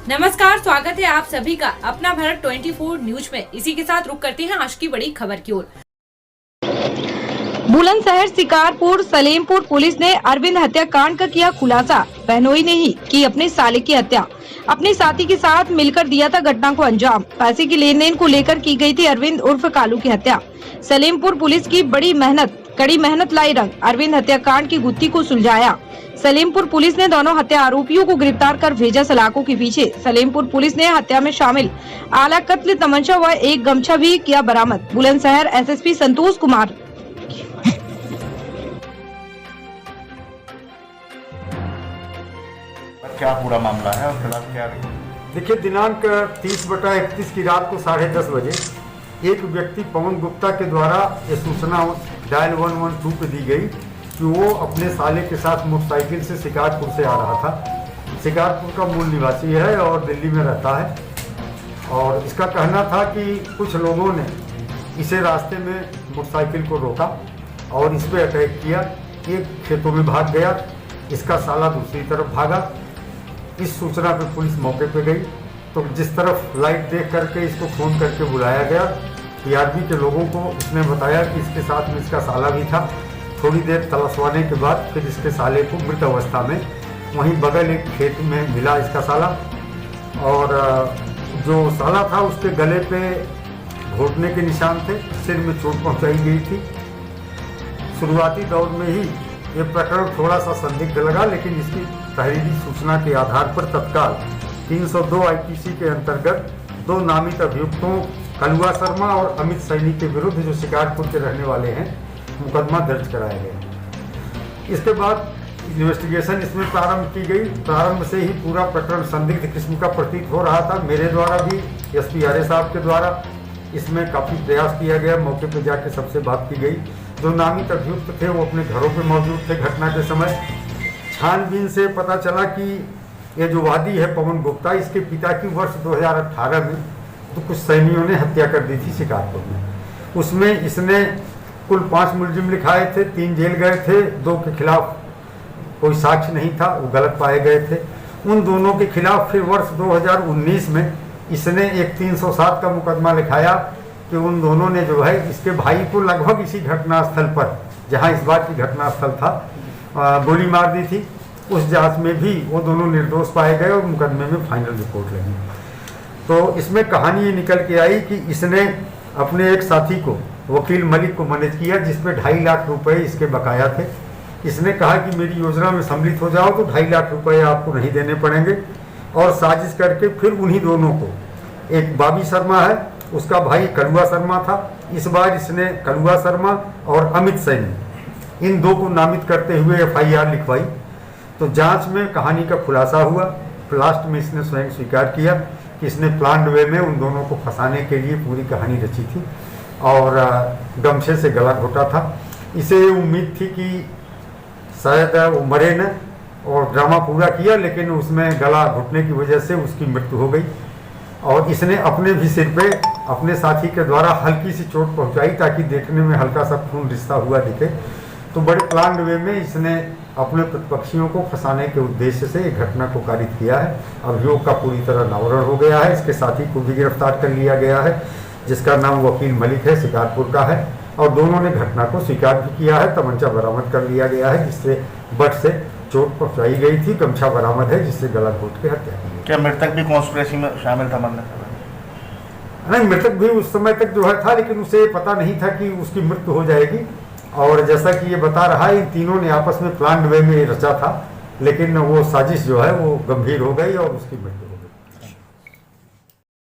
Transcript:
नमस्कार, स्वागत है आप सभी का अपना भारत 24 न्यूज में। इसी के साथ रुक करते हैं आज की बड़ी खबर की ओर। बुलंदशहर, शिकारपुर, सलेमपुर पुलिस ने अरविंद हत्याकांड का किया खुलासा। बहनोई ने ही की अपने साले की हत्या, अपने साथी के साथ मिलकर दिया था घटना को अंजाम। पैसे की लेन देन को लेकर की गई थी अरविंद उर्फ कालू की हत्या। सलेमपुर पुलिस की कड़ी मेहनत लाई रंग, अरविंद हत्याकांड की गुत्थी को सुलझाया। सलेमपुर पुलिस ने दोनों हत्या आरोपियों को गिरफ्तार कर भेजा सलाखों के पीछे। सलेमपुर पुलिस ने हत्या में शामिल आला कत्ल तमंचा व एक गमछा भी किया बरामद। बुलंदशहर एसएसपी संतोष कुमार। क्या पूरा मामला है और फिलहाल क्या रही? देखिए, दिनांक 30/31 की रात को 10:30 बजे एक व्यक्ति पवन गुप्ता के द्वारा ये सूचना डायल 112 पे दी गई कि वो अपने साले के साथ मोटरसाइकिल से शिकारपुर से आ रहा था। शिकारपुर का मूल निवासी है और दिल्ली में रहता है। और इसका कहना था कि कुछ लोगों ने इसे रास्ते में मोटरसाइकिल को रोका और इस पर अटैक किया। एक खेतों में भाग गया, इसका साला दूसरी तरफ भागा। इस सूचना पे पुलिस मौके पे गई तो जिस तरफ लाइट देख करके इसको फ़ोन करके बुलाया गया, टीआरपी के लोगों को इसने बताया कि इसके साथ में इसका साला भी था। थोड़ी देर तलाशवाने के बाद फिर इसके साले को मृत अवस्था में वहीं बगल एक खेत में मिला इसका साला। और जो साला था उसके गले पे घोटने के निशान थे, सिर में चोट पहुंचाई गई थी। शुरुआती दौर में ही ये प्रकरण थोड़ा सा संदिग्ध लगा, लेकिन इसकी पहली सूचना के आधार पर तत्काल 302 आईपीसी के अंतर्गत 2 नामित अभियुक्तों कलुआ शर्मा और अमित सैनी के विरुद्ध, जो शिकारपुर के रहने वाले हैं, मुकदमा दर्ज कराया गया। इसके बाद इन्वेस्टिगेशन इसमें प्रारंभ की गई। प्रारंभ से ही पूरा प्रकरण संदिग्ध किस्म का प्रतीत हो रहा था। मेरे द्वारा भी, एसपी आर्य साहब के द्वारा इसमें काफ़ी प्रयास किया गया। मौके पर जाके सबसे बात की गई। जो नामित अभियुक्त थे वो अपने घरों पे मौजूद थे घटना के समय। छानबीन से पता चला कि ये जो वादी है पवन गुप्ता, इसके पिता की वर्ष 2018 में तो कुछ सैनियों ने हत्या कर दी थी शिकारपुर में। उसमें इसने कुल 5 मुलजिम लिखाए थे, 3 जेल गए थे, 2 के खिलाफ कोई साक्ष्य नहीं था, वो गलत पाए गए थे। उन दोनों के खिलाफ फिर वर्ष 2019 में इसने एक 307 का मुकदमा लिखाया कि उन दोनों ने जो है इसके भाई को लगभग इसी घटनास्थल पर, जहां इस बात की घटनास्थल था, गोली मार दी थी। उस जांच में भी वो दोनों निर्दोष पाए गए और मुकदमे में फाइनल रिपोर्ट लगी। तो इसमें कहानी ये निकल के आई कि इसने अपने एक साथी को, वकील मलिक को मैनेज किया, जिसपे 2.5 लाख रुपए इसके बकाया थे। इसने कहा कि मेरी योजना में सम्मिलित हो जाओ तो 2.5 लाख रुपए आपको नहीं देने पड़ेंगे। और साजिश करके फिर उन्हीं दोनों को, एक बाबी शर्मा है, उसका भाई कलुआ शर्मा था। इस बार इसने कलुआ शर्मा और अमित सैनी, इन 2 को नामित करते हुए FIR लिखवाई। तो जांच में कहानी का खुलासा हुआ। लास्ट में इसने स्वयं स्वीकार किया कि इसने प्लान्ड वे में उन दोनों को फंसाने के लिए पूरी कहानी रची थी और गमछे से गला घोटा था। इसे ये उम्मीद थी कि शायद वो मरे न, और ड्रामा पूरा किया, लेकिन उसमें गला घुटने की वजह से उसकी मृत्यु हो गई। और इसने अपने भी सिर पे अपने साथी के द्वारा हल्की सी चोट पहुंचाई ताकि देखने में हल्का सा खून रिश्ता हुआ दिखे। तो बड़े प्लान्ड वे में इसने अपने प्रतिपक्षियों को फंसाने के उद्देश्य से एक घटना को कारित किया है। अभियोग का पूरी तरह अनावरण हो गया है। इसके साथी को भी गिरफ्तार कर लिया गया है, जिसका नाम वकील मलिक है, शिकारपुर का है। और दोनों ने घटना को स्वीकार भी किया है। तमंचा बरामद कर लिया गया है, जिससे बट से चोट पहुंचाई गई थी। गमछा बरामद है, जिससे गला घोट के हत्या की। क्या मृतक भी कॉन्स्पिरेसी में शामिल था? नहीं, मृतक भी उस समय तक जो है था, लेकिन उसे पता नहीं था कि उसकी मृत्यु हो जाएगी। और जैसा कि ये बता रहा है, इन तीनों ने आपस में प्लान्ड वे में रचा था, लेकिन वो साजिश जो है वो गंभीर हो गई और उसकी मृत्यु हो गई।